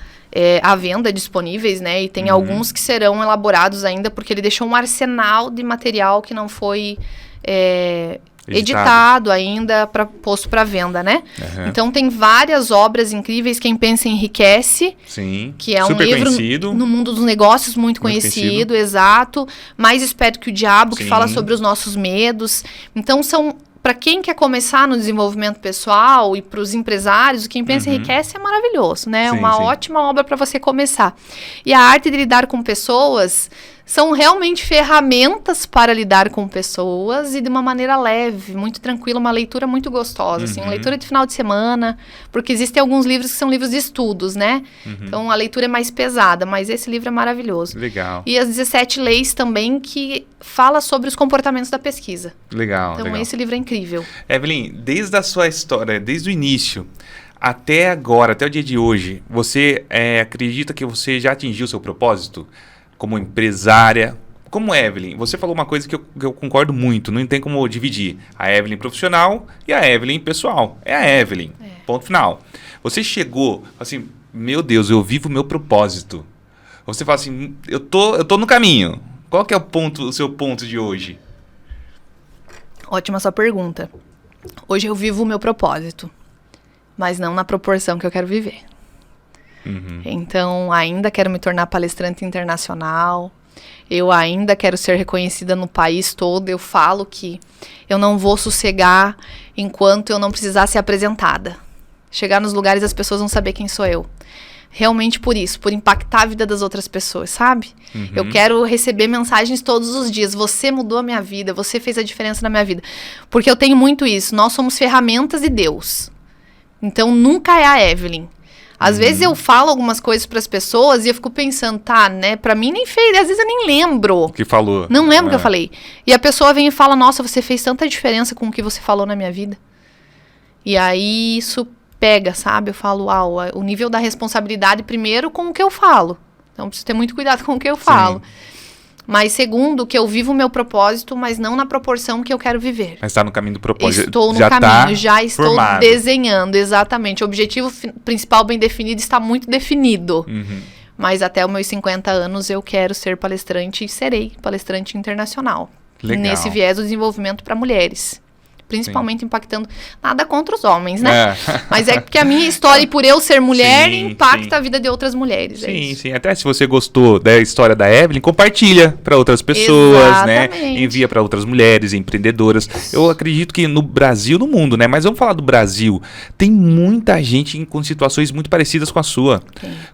à venda disponíveis, né? E tem alguns que serão elaborados ainda, porque ele deixou um arsenal de material que não foi editado ainda, posto para venda, né? Então tem várias obras incríveis. Quem pensa enriquece. Sim. Que é super um livro conhecido. No mundo dos negócios muito conhecido, exato. Mais Esperto que o Diabo, que fala sobre os nossos medos. Então são, para quem quer começar no desenvolvimento pessoal e para os empresários, o Quem Pensa Enriquece é maravilhoso, né? Uma ótima obra para você começar. E a arte de lidar com pessoas são realmente ferramentas para lidar com pessoas e de uma maneira leve, muito tranquila, uma leitura muito gostosa, assim, uma leitura de final de semana, porque existem alguns livros que são livros de estudos, né? Então a leitura é mais pesada, mas esse livro é maravilhoso. Legal. E as 17 leis também, que fala sobre os comportamentos da pesquisa. Legal. Então esse livro é incrível. Evelyn, desde a sua história, desde o início até agora, até o dia de hoje, você acredita que você já atingiu o seu propósito? Como empresária, como Evelyn, você falou uma coisa que eu concordo muito, não tem como dividir a Evelyn profissional e a Evelyn pessoal. É a Evelyn, ponto final. Você chegou assim, meu Deus, eu vivo o meu propósito. Você fala assim, eu tô no caminho. Qual que é o seu ponto de hoje? Ótima sua pergunta. Hoje eu vivo o meu propósito, mas não na proporção que eu quero viver. Então, ainda quero me tornar palestrante internacional, eu ainda quero ser reconhecida no país todo. Eu falo que eu não vou sossegar enquanto eu não precisar ser apresentada. Chegar nos lugares, as pessoas vão saber quem sou eu. realmente por isso, por impactar a vida das outras pessoas, sabe? Eu quero receber mensagens todos os dias. Você mudou a minha vida, você fez a diferença na minha vida. Porque eu tenho muito isso. Nós somos ferramentas de Deus. Então, nunca é a Evelyn. Às vezes eu falo algumas coisas para as pessoas e eu fico pensando, tá, né? Pra mim nem fez, às vezes eu nem lembro. O que falou. Não lembro o que eu falei. E a pessoa vem e fala, nossa, você fez tanta diferença com o que você falou na minha vida. E aí isso pega, sabe? Eu falo, uau, o nível da responsabilidade primeiro com o que eu falo. Então eu preciso ter muito cuidado com o que eu falo. Mas segundo, que eu vivo o meu propósito, mas não na proporção que eu quero viver. Mas está no caminho do propósito. Estou no já caminho, já estou formado. Desenhando, exatamente. O objetivo principal bem definido está muito definido. Mas até os meus 50 anos eu quero ser palestrante e serei palestrante internacional. Legal. Nesse viés do desenvolvimento para mulheres. Principalmente impactando, nada contra os homens, né? Mas é porque a minha história, e por eu ser mulher, impacta a vida de outras mulheres. Sim. Até se você gostou da história da Evelyn, compartilha para outras pessoas, né? Envia para outras mulheres, empreendedoras. Eu acredito que no Brasil, no mundo, né? Mas vamos falar do Brasil. Tem muita gente com situações muito parecidas com a sua.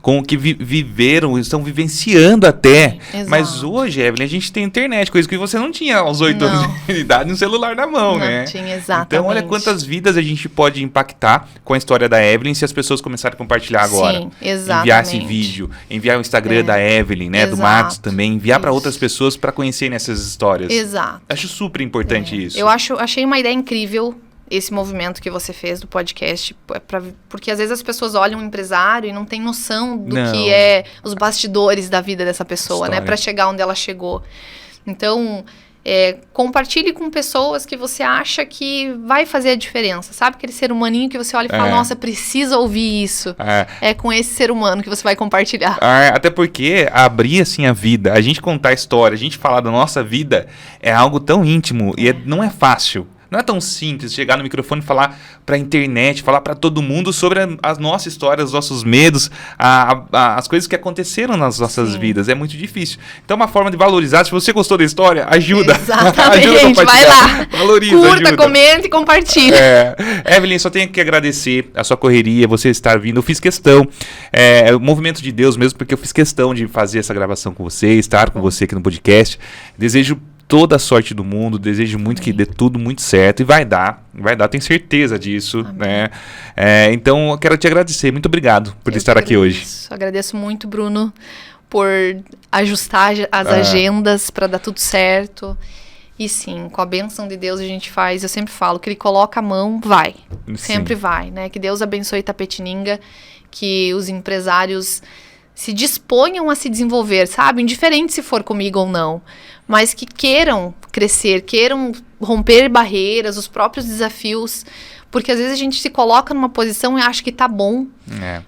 Com o que viveram, estão vivenciando até. Mas hoje, Evelyn, a gente tem internet, coisa que você não tinha aos 8 anos de idade, um celular na mão, né? Tinha. Exatamente. Então, olha quantas vidas a gente pode impactar com a história da Evelyn se as pessoas começarem a compartilhar agora. Sim, exatamente. Enviar esse vídeo, enviar o Instagram da Evelyn, né? Do Marcos também, enviar para outras pessoas para conhecerem essas histórias. Exato. Acho super importante isso. Eu achei uma ideia incrível esse movimento que você fez do podcast, porque às vezes as pessoas olham um empresário e não têm noção do que é os bastidores da vida dessa pessoa, né? Para chegar onde ela chegou. Então... compartilhe com pessoas que você acha que vai fazer a diferença. Sabe aquele ser humaninho que você olha e fala, nossa, precisa ouvir isso. É com esse ser humano que você vai compartilhar. Até porque abrir assim a vida, a gente contar a história, a gente falar da nossa vida é algo tão íntimo e não é fácil. Não é tão simples chegar no microfone e falar pra internet, falar pra todo mundo sobre a nossa história, os nossos medos, as coisas que aconteceram nas nossas vidas. É muito difícil. Então, uma forma de valorizar, se você gostou da história, ajuda. Exatamente, ajuda, vai lá. Valoriza, curta, ajuda. Comenta e compartilha. Evelyn, só tenho que agradecer a sua correria, você estar vindo. Eu fiz questão, o movimento de Deus mesmo, porque eu fiz questão de fazer essa gravação com você, estar com você aqui no podcast. Desejo toda a sorte do mundo, desejo muito que dê tudo muito certo e vai dar, tenho certeza disso, né? Então, eu quero te agradecer, muito obrigado por estar aqui hoje. Agradeço muito, Bruno, por ajustar as agendas para dar tudo certo. E sim, com a bênção de Deus a gente faz, eu sempre falo, que ele coloca a mão, vai. Sempre vai, né? Que Deus abençoe Itapetininga, que os empresários se disponham a se desenvolver, sabe? Indiferente se for comigo ou não. Mas que queiram crescer, queiram romper barreiras, os próprios desafios. Porque às vezes a gente se coloca numa posição e acha que tá bom.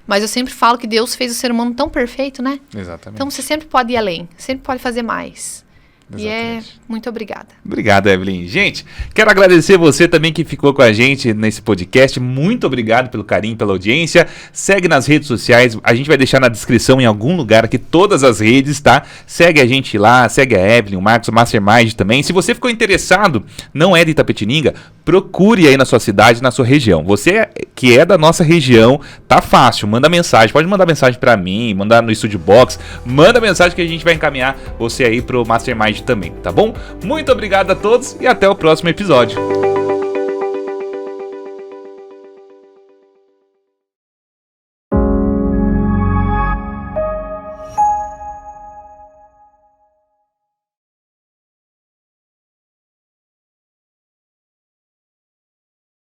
Mas eu sempre falo que Deus fez o ser humano tão perfeito, né? Exatamente. Então você sempre pode ir além, sempre pode fazer mais. Exatamente. E muito obrigada. Obrigado, Evelyn. Gente, quero agradecer você também que ficou com a gente nesse podcast. Muito obrigado pelo carinho, pela audiência. Segue nas redes sociais. A gente vai deixar na descrição em algum lugar aqui todas as redes, tá? Segue a gente lá, segue a Evelyn, o Marcos, o Mastermind também. Se você ficou interessado, não é de Itapetininga, procure aí na sua cidade, na sua região. Você que é da nossa região, tá fácil. Manda mensagem. Pode mandar mensagem pra mim, mandar no Studio Box. Manda mensagem que a gente vai encaminhar você aí pro Mastermind também, tá bom? Muito obrigado a todos e até o próximo episódio.